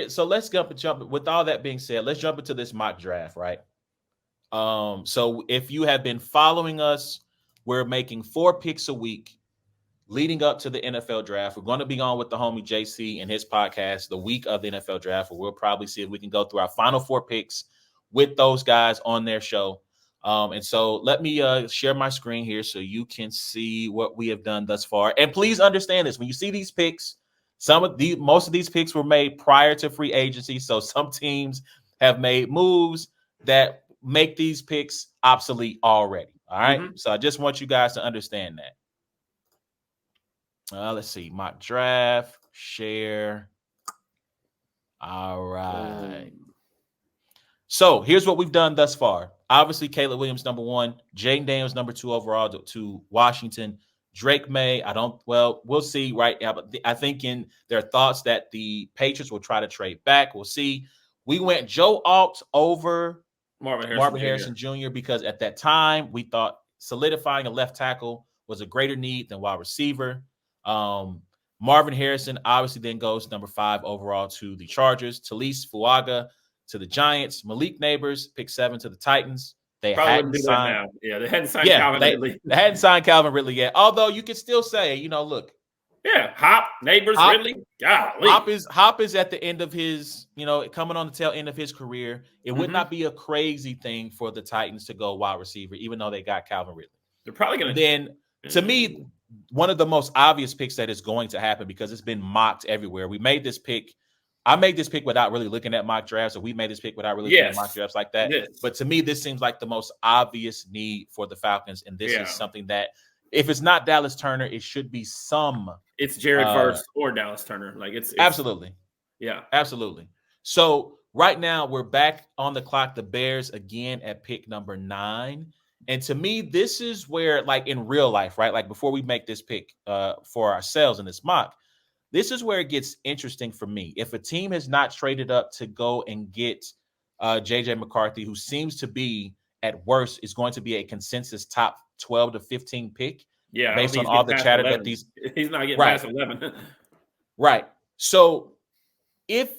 So let's jump. With all that being said, let's jump into this mock draft, right? So if you have been following us, we're making 4 picks a week leading up to the NFL draft. We're going to be on with the homie JC and his podcast the week of the NFL draft, where we'll probably see if we can go through our final 4 picks with those guys on their show. And so let me share my screen here so you can see what we have done thus far. And please understand this: when you see these picks, most of these picks were made prior to free agency. So some teams have made moves that make these picks obsolete already. All right. Mm-hmm. So I just want you guys to understand that. Let's see. Mock draft, share. All right. So here's what we've done thus far. Obviously, Caleb Williams, number 1. Jayden Daniels, number 2 overall to Washington. Drake May, we'll see, right? I think in their thoughts that the Patriots will try to trade back. We'll see. We went Joe Alt over Marvin Harrison Jr. because at that time we thought solidifying a left tackle was a greater need than wide receiver. Marvin Harrison obviously then goes number 5 overall to the Chargers. Talise Fuaga to the Giants. Malik Neighbors, pick 7 to the Titans. They hadn't signed. Yeah, they hadn't signed Calvin Ridley. They hadn't signed Calvin Ridley yet. Although you could still say, look. Yeah, Hop, Neighbors, Ridley. Golly. Hop is at the end of his, coming on the tail end of his career. It would not be a crazy thing for the Titans to go wide receiver, even though they got Calvin Ridley. They're probably going to. Then, to me, one of the most obvious picks that is going to happen because it's been mocked everywhere. We made this pick. I made this pick without really looking at mock drafts, or we made this pick without really looking at mock drafts like that. Yes. But to me, this seems like the most obvious need for the Falcons, and this is something that, if it's not Dallas Turner, it should be some. It's Jared Verse or Dallas Turner. Like it's absolutely, absolutely. So right now we're back on the clock. The Bears again at pick number 9, and to me, this is where, like in real life, right? Like before we make this pick for ourselves in this mock. This is where it gets interesting for me. If a team has not traded up to go and get J.J. McCarthy, who seems to be, at worst, is going to be a consensus top 12 to 15 pick, based on all the chatter 11. that he's not getting past 11. Right. So if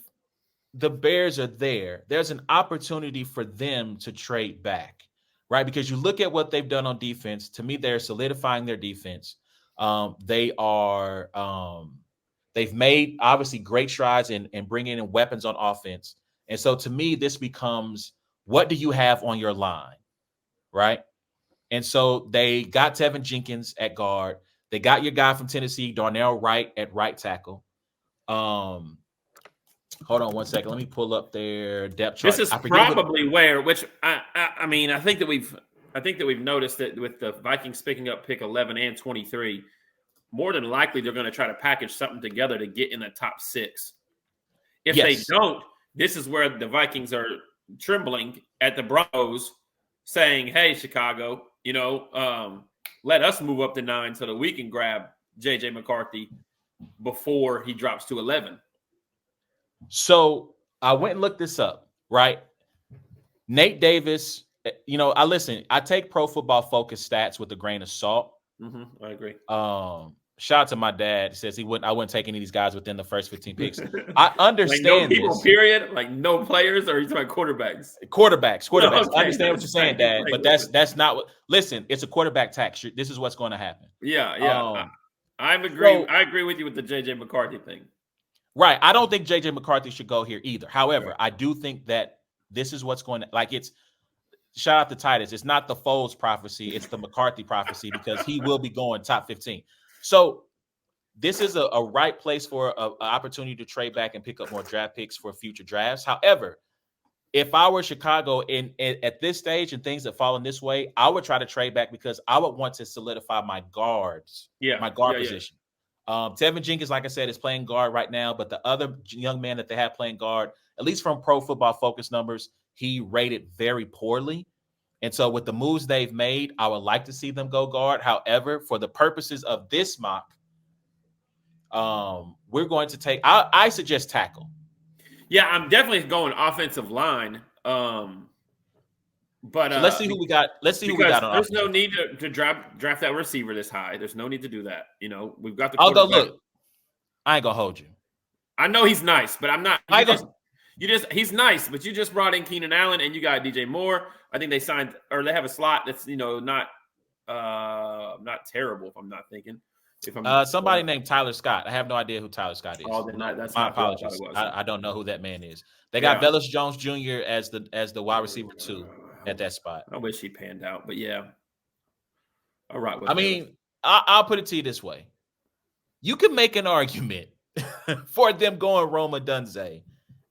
the Bears are there, there's an opportunity for them to trade back, right? Because you look at what they've done on defense. To me, they're solidifying their defense. They've made, obviously, great strides in bringing in weapons on offense. And so, to me, this becomes, what do you have on your line, right? And so, they got Tevin Jenkins at guard. They got your guy from Tennessee, Darnell Wright, at right tackle. Hold on one second. Let me pull up their depth chart. This is probably where, which I think that we've noticed that with the Vikings picking up pick 11 and 23, more than likely they're going to try to package something together to get in the top 6. If they don't, this is where the Vikings are trembling at the Broncos, saying, "Hey, Chicago, let us move up to 9 so that we can grab J.J. McCarthy before he drops to 11." So I went and looked this up, right? Nate Davis, I take Pro Football Focus stats with a grain of salt. Mm-hmm, I agree. Shout out to my dad. He says I wouldn't take any of these guys within the first 15 picks. I understand like no people, this. Period. Like no players, or are you talking about quarterbacks? Quarterbacks. Okay, I understand what you're saying, Dad, but that's not what. Listen, it's a quarterback tax. This is what's going to happen. Yeah. I agree with you with the J.J. McCarthy thing. Right. I don't think J.J. McCarthy should go here either. However, I do think that this is what's going to, it's. Shout out to Titus. It's not the Foles prophecy. It's the McCarthy prophecy, because he will be going top 15. So this is a right place for an opportunity to trade back and pick up more draft picks for future drafts. However, if I were Chicago at this stage and things that fall in this way, I would try to trade back because I would want to solidify my guards, my guard position. Tevin Jenkins, like I said, is playing guard right now, but the other young man that they have playing guard, at least from Pro Football Focus numbers, he rated very poorly. And so with the moves they've made, I would like to see them go guard. However, for the purposes of this mock, we're going to take – I suggest tackle. Yeah, I'm definitely going offensive line. But so let's see who we got. Let's see who we got on offense. There's no need to draft that receiver this high. There's no need to do that. We've got the – Although, look, I ain't going to hold you. I know he's nice, but I'm not. he's nice, but you just brought in Keenan Allen and you got DJ Moore. I think they signed or they have a slot that's not terrible if I'm not thinking. Somebody named Tyler Scott. I have no idea who Tyler Scott is. Oh, then that's my not apologies. I don't know who that man is. They got Velus Jones Jr. as the wide receiver 2 at that spot. I wish he panned out, but yeah. All right. I mean, I'll put it to you this way. You can make an argument for them going Rome Odunze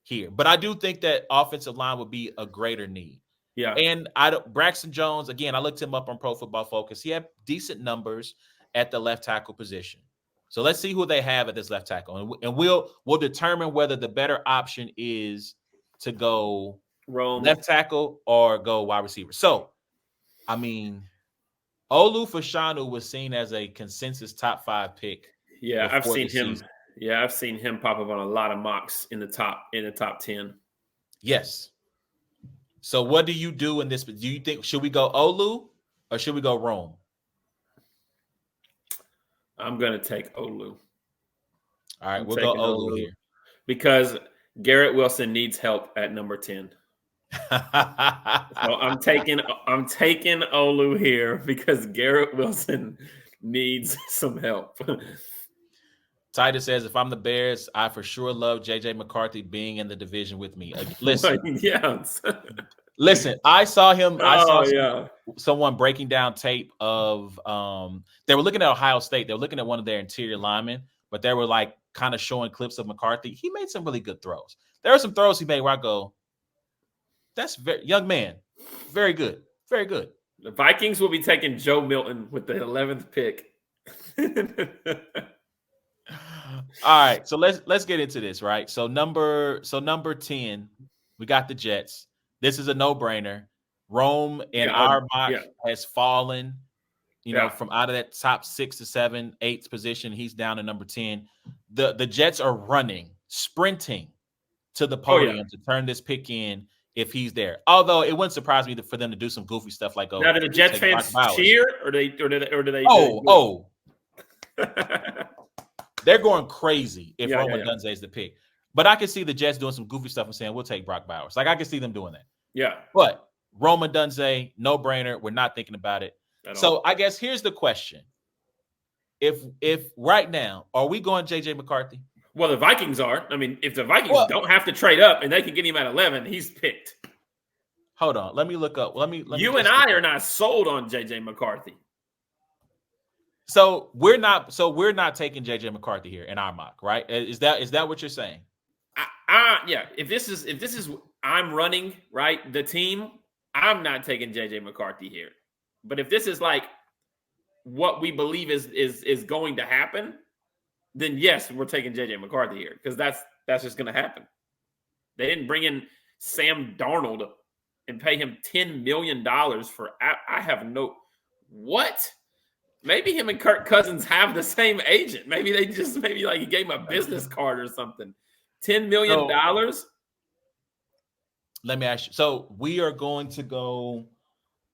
here, but I do think that offensive line would be a greater need. Yeah. And Braxton Jones, again, I looked him up on Pro Football Focus. He had decent numbers at the left tackle position. So let's see who they have at this left tackle. And we'll determine whether the better option is to go Rome left tackle or go wide receiver. So, I mean, Olu Fashanu was seen as a consensus top 5 pick. Yeah, I've seen him. Yeah, I've seen him pop up on a lot of mocks in the top 10. Yes. So what do you do in this? Do you think should we go Olu or should we go Rome? I'm going to take Olu. All right, we'll go Olu here. Because Garrett Wilson needs help at number 10. So I'm taking Olu here because Garrett Wilson needs some help. Titus says, if I'm the Bears, I for sure love JJ McCarthy being in the division with me. Listen, yes. Listen, I saw him. I saw yeah. someone breaking down tape of they were looking at Ohio State. They were looking at one of their interior linemen, but they were like kind of showing clips of McCarthy. He made some really good throws. There are some throws he made where I go, that's very young man. Very good. Very good. The Vikings will be taking Joe Milton with the 11th pick. All right, so let's get into this, right? So number 10, we got the Jets. This is a no-brainer. Rome in our mock has fallen, from out of that top 6 to 7, 8th position. He's down to number 10. The Jets are sprinting to the podium to turn this pick in if he's there. Although it wouldn't surprise me for them to do some goofy stuff like now, do the Jets fans cheer or do they? Oh. They're going crazy if Rome Odunze is the pick. But I can see the Jets doing some goofy stuff and saying, we'll take Brock Bowers. Like, I can see them doing that. Yeah. But Rome Odunze, no-brainer. We're not thinking about it. So I guess here's the question. If right now, are we going J.J. McCarthy? Well, the Vikings are. I mean, if the Vikings don't have to trade up and they can get him at 11, he's picked. Hold on. Let me look up. You and I are not sold on J.J. McCarthy. So we're not taking JJ McCarthy here in our mock, right? Is that what you're saying? Yeah. If this is I'm running, right, the team, I'm not taking JJ McCarthy here. But if this is like what we believe is going to happen, then yes, we're taking JJ McCarthy here because that's just going to happen. They didn't bring in Sam Darnold and pay him $10 million for. I have no what. Maybe him and Kirk Cousins have the same agent. Maybe he gave him a business card or something. $10 million. Let me ask you. So we are going to go.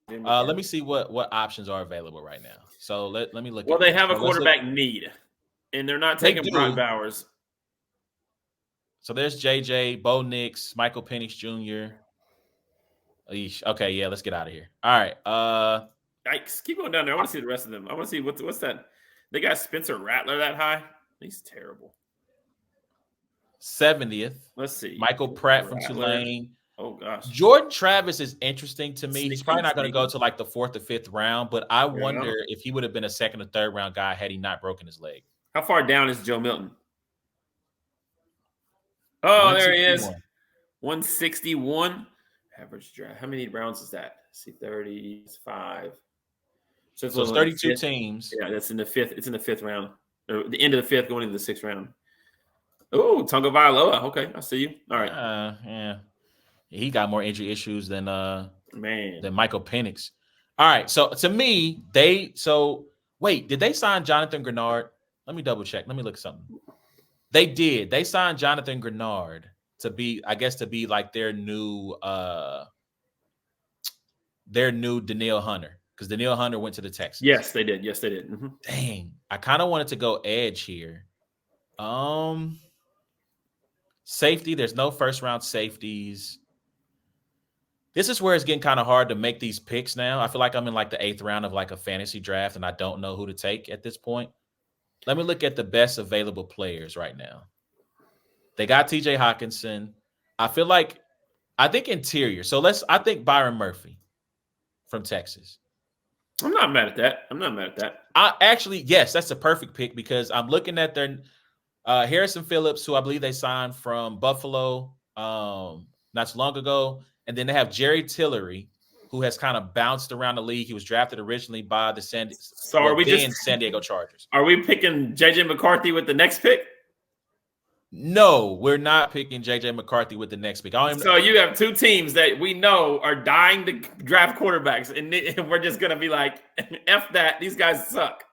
Let me see what options are available right now. So let me look. Well, they have a quarterback need, and they're not taking Brock Bowers. So there's JJ, Bo Nix, Michael Penix Jr. Okay, yeah, let's get out of here. All right. Yikes. Keep going down there. I want to see the rest of them. I want to see what's that. They got Spencer Rattler that high. He's terrible. 70th. Let's see. Michael Pratt from Tulane. Oh, gosh. Jordan Travis is interesting to me. He's probably not going to go to like the 4th or 5th round, but I wonder if he would have been a 2nd or 3rd round guy had he not broken his leg. How far down is Joe Milton? Oh, there he is. 161. Average draft. How many rounds is that? Let's see, 35. So it's 32 teams. Yeah, that's in the 5th. It's in the 5th round. Or the end of the 5th, going into the 6th round. Oh, Tonga Vailoa. Okay, I see you. All right. Yeah. He got more injury issues than than Michael Penix. All right. So to me, wait, did they sign Jonathan Grenard? Let me double check. Let me look at something. They did. They signed Jonathan Grenard to be like their new Danielle Hunter. Because Danielle Hunter went to the Texans. Yes, they did. Mm-hmm. Dang. I kind of wanted to go edge here. Safety, there's no first-round safeties. This is where it's getting kind of hard to make these picks now. I feel like I'm in like the 8th round of like a fantasy draft, and I don't know who to take at this point. Let me look at the best available players right now. They got TJ Hawkinson. I think interior. So I think Byron Murphy from Texas. I'm not mad at that. Yes, that's a perfect pick because I'm looking at their Harrison Phillips, who I believe they signed from Buffalo not too long ago. And then they have Jerry Tillery, who has kind of bounced around the league. He was drafted originally by the San Diego Chargers. Are we picking JJ McCarthy with the next pick? No, we're not picking JJ McCarthy with the next pick. So you have two teams that we know are dying to draft quarterbacks, and we're just gonna be like, "F that! These guys suck."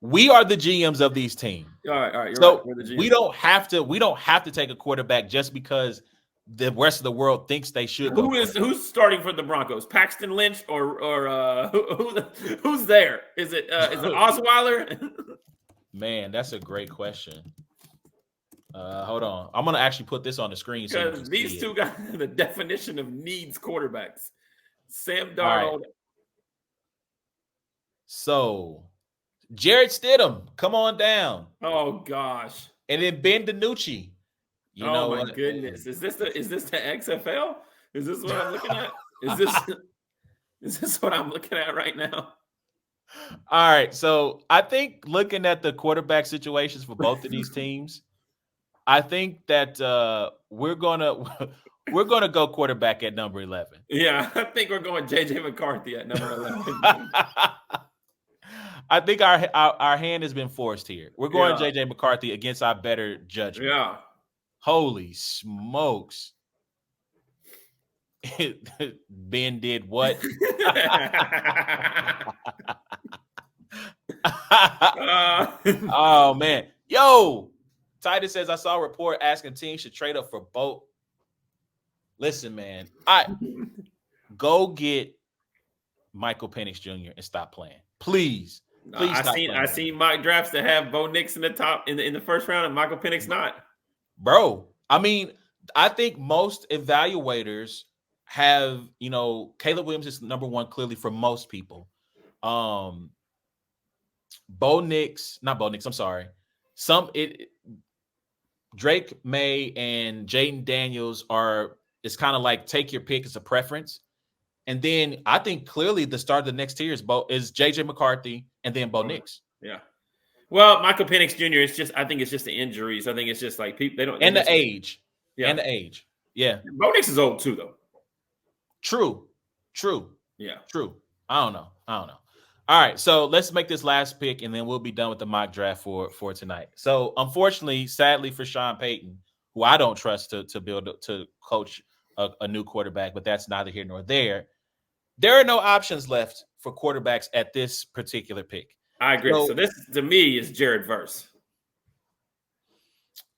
We are the GMs of these teams. All right. So we don't have to take a quarterback just because the rest of the world thinks they should. Who's starting for the Broncos? Paxton Lynch or who's there? Is it Osweiler? Man, that's a great question. Hold on. I'm gonna actually put this on the screen. Because these two guys are the definition of needs quarterbacks. Sam Darnold. Right. So Jared Stidham, come on down. Oh gosh. And then Ben DiNucci. Oh my goodness. Is this the XFL? Is this what I'm looking at? Is this what I'm looking at right now? All right. So I think looking at the quarterback situations for both of these teams, I think that we're gonna go quarterback at number 11. Yeah, I think we're going JJ McCarthy at number 11. I think our hand has been forced here. We're going JJ McCarthy against our better judgment. Yeah. Holy smokes. Ben did what? Oh man. Yo, Titus says I saw a report asking teams should trade up for both. Listen, man. Go get Michael Penix Jr. and stop playing. Please. I seen mock drafts that have Bo Nix in the top in the first round and Michael Penix not. Bro, I mean, I think most evaluators have, Caleb Williams is number one clearly for most people. Bo Nix, not Bo Nix, I'm sorry. Drake May and Jaden Daniels it's kind of like take your pick as a preference. And then I think clearly the start of the next tier is JJ McCarthy and then Bo Nix. Yeah. Well, Michael Penix Jr. I think it's just the injuries. I think it's just like people the age. Yeah. And the age. Yeah. Bo Nix is old too, though. True. Yeah. True. I don't know. All right. So let's make this last pick and then we'll be done with the mock draft for tonight. So unfortunately, sadly for Sean Payton, who I don't trust to coach a new quarterback, but that's neither here nor there. There are no options left for quarterbacks at this particular pick. I agree. So this, to me, is Jared Verse.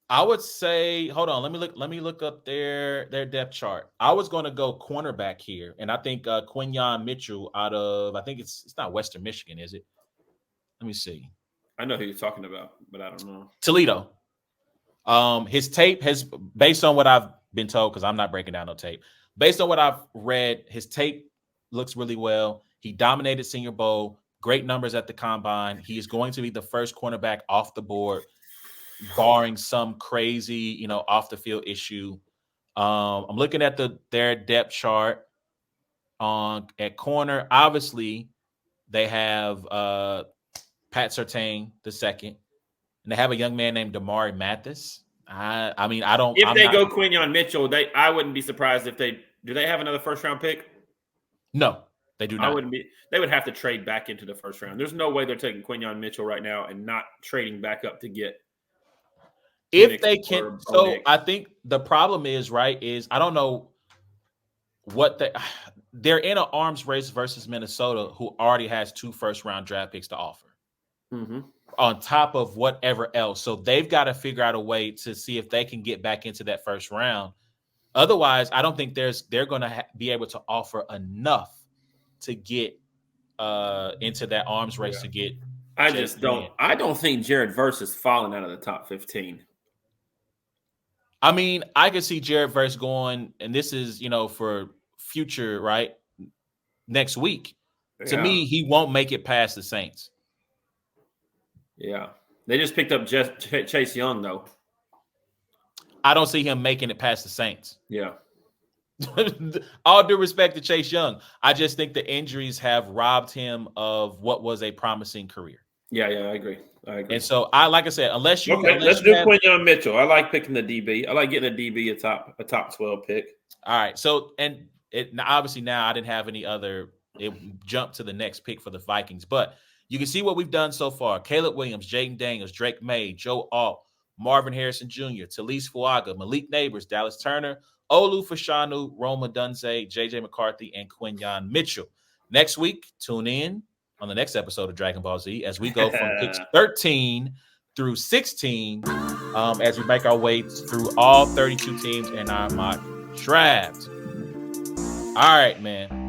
I would say, hold on. Let me look up their depth chart. I was going to go cornerback here, and I think Quinyon Mitchell out of, I think it's not Western Michigan, is it? Let me see. I know who you're talking about, but I don't know. Toledo. His tape has, based on what I've been told, because I'm not breaking down no tape. Based on what I've read, his tape looks really well. He dominated Senior Bowl. Great numbers at the combine. He is going to be the first cornerback off the board, barring some crazy, off the field issue. I'm looking at their depth chart at corner. Obviously, they have Pat Surtain the second, and they have a young man named Damari Mathis. I mean, I don't. If they go Quinyon Mitchell, I wouldn't be surprised if they do. They have another first round pick. No, they do not. I wouldn't be. They would have to trade back into the first round. There's no way they're taking Quinyon Mitchell right now and not trading back up to get. If they can, so I think the problem is I don't know what they're in an arms race versus Minnesota, who already has 2 first round draft picks to offer. Mm-hmm. On top of whatever else. So they've got to figure out a way to see if they can get back into that first round. Otherwise, I don't think they're going to be able to offer enough to get into that arms race to get. I don't think Jared Verse is falling out of the top 15. I mean, I could see Jared Verse going, and this is, for future, right? Next week. To me, he won't make it past the Saints. Yeah. They just picked up Chase Young, though. I don't see him making it past the Saints. Yeah. All due respect to Chase Young, I just think the injuries have robbed him of what was a promising career. Yeah, I agree. And so, like I said, let's do Quinyon Mitchell. I like picking the DB. I like getting a DB a top 12 pick. All right. So, and obviously now I didn't have any other. It jumped to the next pick for the Vikings, but you can see what we've done so far. Caleb Williams, Jaden Daniels, Drake May, Joe Alt, Marvin Harrison Jr., Talise Fuaga, Malik Neighbors, Dallas Turner, Olu Fashanu, Roma Dunze, JJ McCarthy, and Quinyon Mitchell. Next week, tune in on the next episode of Dragon Ball Z as we go from picks 13 through 16 as we make our way through all 32 teams in our mock draft. All right, man.